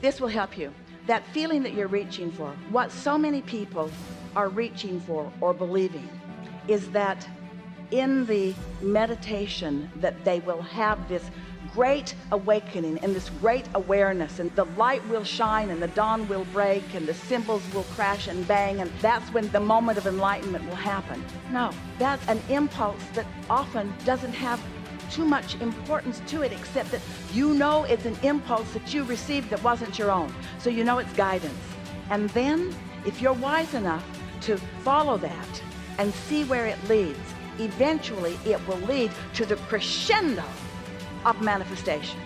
This will help you. That feeling that you're reaching for, what so many people are reaching for or believing, is that in the meditation that they will have this great awakening and this great awareness, and the light will shine and the dawn will break and the cymbals will crash and bang, and that's when the moment of enlightenment will happen. No, that's an impulse that often doesn't have too much importance to it, except that you know it's an impulse that you received that wasn't your own, so you know it's guidance. And then if you're wise enough to follow that and see where it leads, eventually it will lead to the crescendo of manifestation.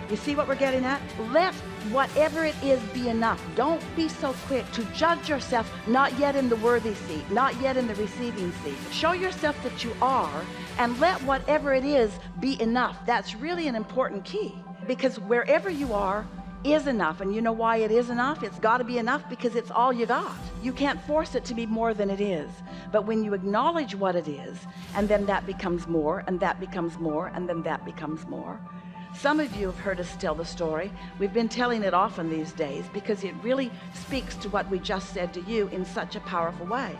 You see what we're getting at? Let whatever it is be enough. Don't be so quick to judge yourself not yet in the worthy seat, not yet in the receiving seat. Show yourself that you are, and let whatever it is be enough. That's really an important key, because wherever you are is enough. And you know why it is enough? It's got to be enough because it's all you got. You can't force it to be more than it is. But when you acknowledge what it is, and then that becomes more, and that becomes more, and then that becomes more. Some of you have heard us tell the story. We've been telling it often these days because it really speaks to what we just said to you in such a powerful way.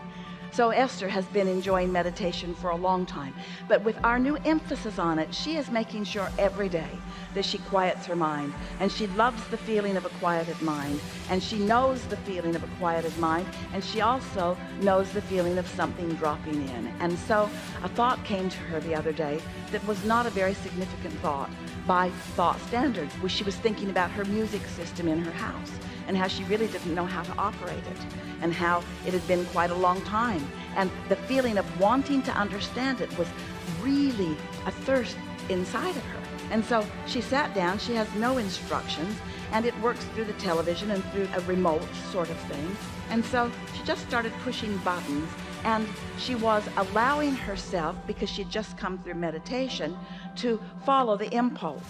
So Esther has been enjoying meditation for a long time, but with our new emphasis on it, she is making sure every day that she quiets her mind, and she loves the feeling of a quieted mind, and she knows the feeling of a quieted mind, and she also knows the feeling of something dropping in. And so a thought came to her the other day that was not a very significant thought by thought standards, where she was thinking about her music system in her house and how she really didn't know how to operate it, and how it had been quite a long time, and the feeling of wanting to understand it was really a thirst inside of her. And so she sat down. She has no instructions, and it works through the television and through a remote sort of thing. And so she just started pushing buttons, and she was allowing herself, because she'd just come through meditation, to follow the impulse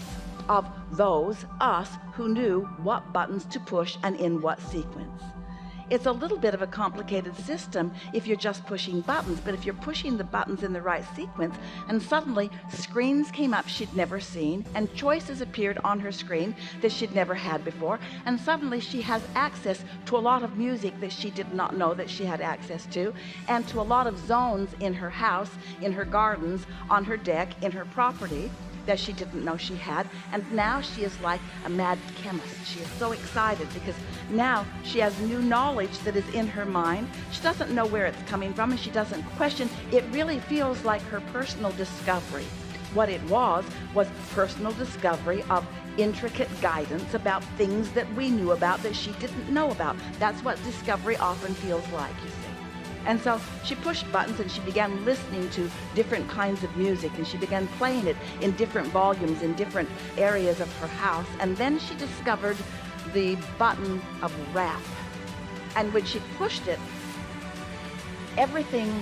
of those, us, who knew what buttons to push and in what sequence. It's a little bit of a complicated system if you're just pushing buttons, but if you're pushing the buttons in the right sequence, and suddenly screens came up she'd never seen, and choices appeared on her screen that she'd never had before, and suddenly she has access to a lot of music that she did not know that she had access to, and to a lot of zones in her house, in her gardens, on her deck, in her property, that she didn't know she had. And now she is like a mad chemist. She is so excited because now she has new knowledge that is in her mind. She doesn't know where it's coming from, and she doesn't question. It really feels like her personal discovery. What it was personal discovery of intricate guidance about things that we knew about that she didn't know about. That's what discovery often feels like, you see. And so she pushed buttons, and she began listening to different kinds of music, and she began playing it in different volumes in different areas of her house. And then she discovered the button of rap. And when she pushed it, everything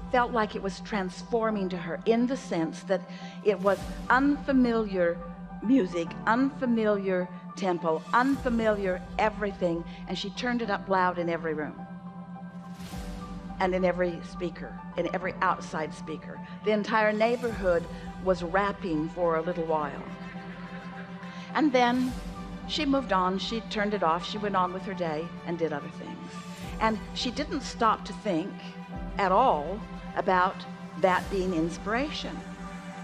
felt like it was transforming to her, in the sense that it was unfamiliar music, unfamiliar tempo, unfamiliar everything, and she turned it up loud in every room. And in every speaker, in every outside speaker. The entire neighborhood was rapping for a little while. And then she moved on. She turned it off. She went on with her day and did other things. And she didn't stop to think at all about that being inspiration.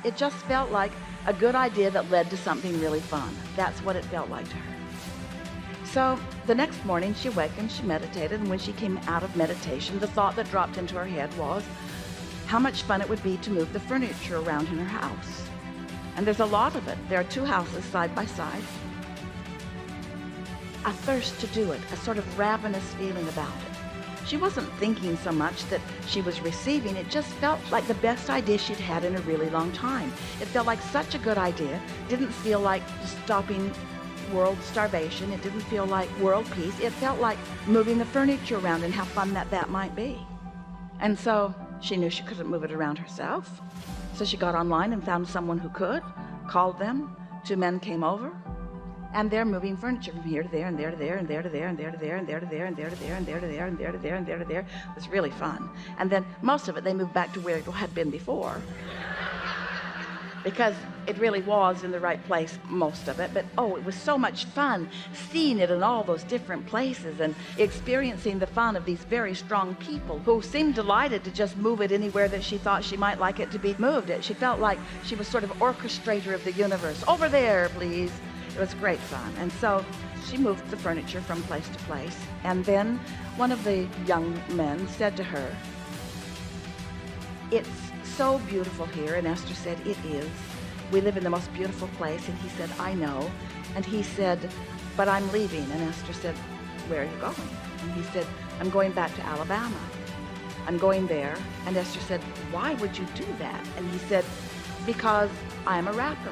It just felt like a good idea that led to something really fun. That's what it felt like to her. So the next morning she awakened, she meditated, and when she came out of meditation, the thought that dropped into her head was how much fun it would be to move the furniture around in her house. And there's a lot of it. There are two houses side by side. A thirst to do it, a sort of ravenous feeling about it. She wasn't thinking so much that she was receiving. It just felt like the best idea she'd had in a really long time. It felt like such a good idea. Didn't feel like stopping world starvation. It didn't feel like world peace. It felt like moving the furniture around, and how fun that might be. And so she knew she couldn't move it around herself. So she got online and found someone who could, called them. 2 men came over, and they're moving furniture from here to there, and there to there, and there to there, and there to there, and there to there, and there to there, and there to there, and there to there, and there to there. It was really fun. And then most of it they moved back to where it had been before. because it really was in the right place, most of it. But oh, it was so much fun seeing it in all those different places and experiencing the fun of these very strong people who seemed delighted to just move it anywhere that she thought she might like it to be moved. She felt like she was sort of orchestrator of the universe. Over there, please. It was great fun. And so she moved the furniture from place to place. And then one of the young men said to her, "It's so beautiful here." And Esther said, "It is. We live in the most beautiful place." And he said, "I know." And he said, "But I'm leaving." And Esther said, "Where are you going?" And he said, "I'm going back to Alabama. I'm going there." And Esther said, "Why would you do that?" And he said, "Because I'm a rapper.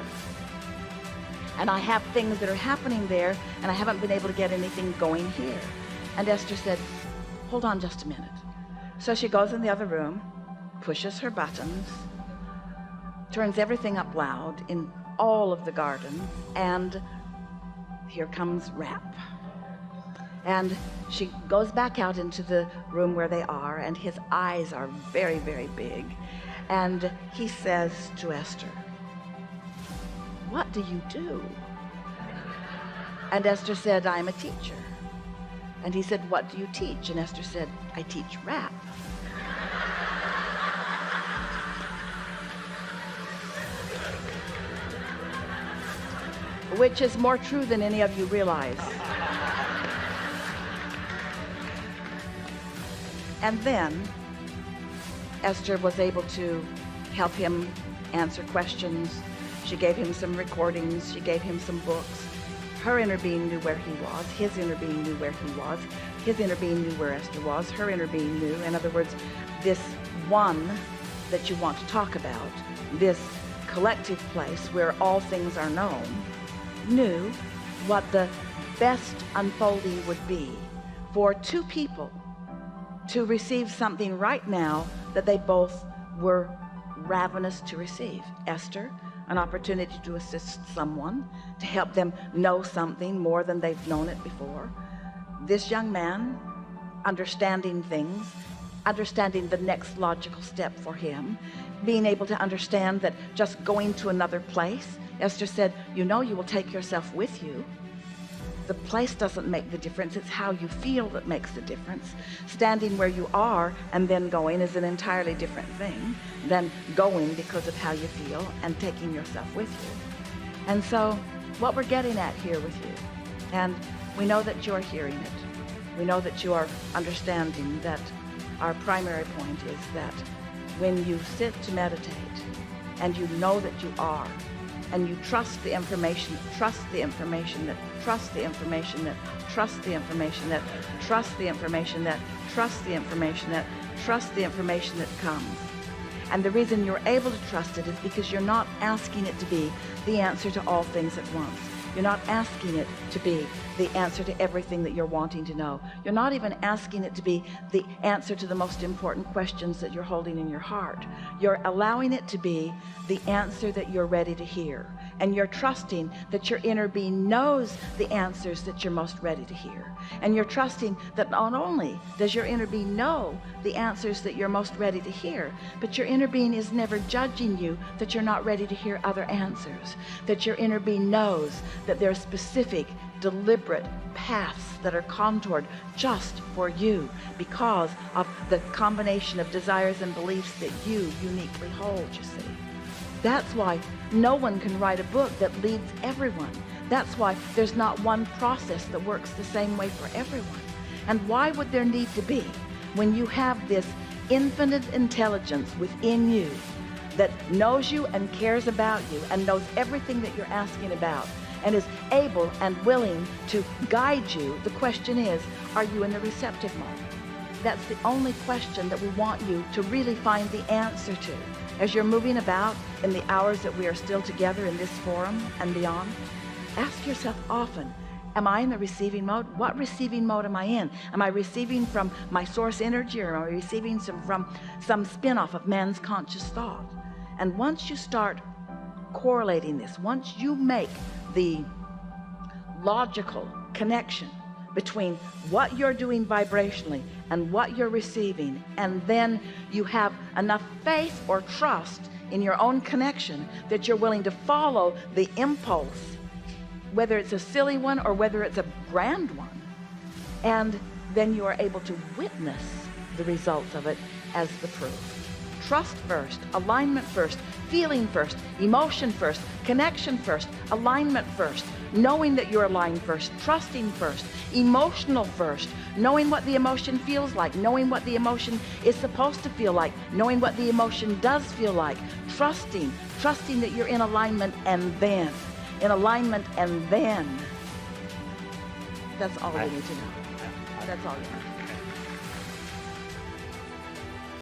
And I have things that are happening there, and I haven't been able to get anything going here." And Esther said, "Hold on just a minute." So she goes in the other room, pushes her buttons, turns everything up loud in all of the garden, and here comes rap. And she goes back out into the room where they are, and his eyes are very, very big. And he says to Esther, "What do you do?" And Esther said, "I'm a teacher." And he said, "What do you teach?" And Esther said, "I teach rap." Which is more true than any of you realize. And then Esther was able to help him answer questions. She gave him some recordings. She gave him some books. Her inner being knew where he was. His inner being knew where he was. His inner being knew where Esther was. Her inner being knew. In other words, this one that you want to talk about, this collective place where all things are known, knew what the best unfolding would be for two people to receive something right now that they both were ravenous to receive. Esther, an opportunity to assist someone, to help them know something more than they've known it before. This young man, understanding things, understanding the next logical step for him, being able to understand that just going to another place, Esther said, "You know, you will take yourself with you. The place doesn't make the difference. It's how you feel that makes the difference. Standing where you are and then going is an entirely different thing than going because of how you feel and taking yourself with you." And so what we're getting at here with you, and we know that you are hearing it. We know that you are understanding that our primary point is that when you sit to meditate and you know that you are, and you trust the information, trust the information that, trust the information that, trust the information that, trust the information that, trust the information that, trust the information that comes. And the reason you're able to trust it is because you're not asking it to be the answer to all things at once. You're not asking it to be the answer to everything that you're wanting to know. You're not even asking it to be the answer to the most important questions that you're holding in your heart. You're allowing it to be the answer that you're ready to hear. And you're trusting that your inner being knows the answers that you're most ready to hear. And you're trusting that not only does your inner being know the answers that you're most ready to hear, but your inner being is never judging you that you're not ready to hear other answers. That your inner being knows that there are specific, deliberate paths that are contoured just for you because of the combination of desires and beliefs that you uniquely hold, you see. That's why no one can write a book that leads everyone. That's why there's not one process that works the same way for everyone. And why would there need to be when you have this infinite intelligence within you that knows you and cares about you and knows everything that you're asking about and is able and willing to guide you? The question is, are you in the receptive mode? That's the only question that we want you to really find the answer to. As you're moving about in the hours that we are still together in this forum and beyond, ask yourself often, am I in the receiving mode? What receiving mode am I in? Am I receiving from my source energy, or am I receiving from some spin-off of man's conscious thought? And once you start correlating this, once you make the logical connection between what you're doing vibrationally and what you're receiving, and then you have enough faith or trust in your own connection, that you're willing to follow the impulse, whether it's a silly one or whether it's a grand one, and then you are able to witness the results of it as the proof. Trust first, alignment first, feeling first, emotion first, connection first, alignment first, knowing that you're aligned first, trusting first, emotional first, knowing what the emotion feels like, knowing what the emotion is supposed to feel like, knowing what the emotion does feel like, trusting that you're in alignment, and then in alignment, and then that's all you need to know. That's all you need.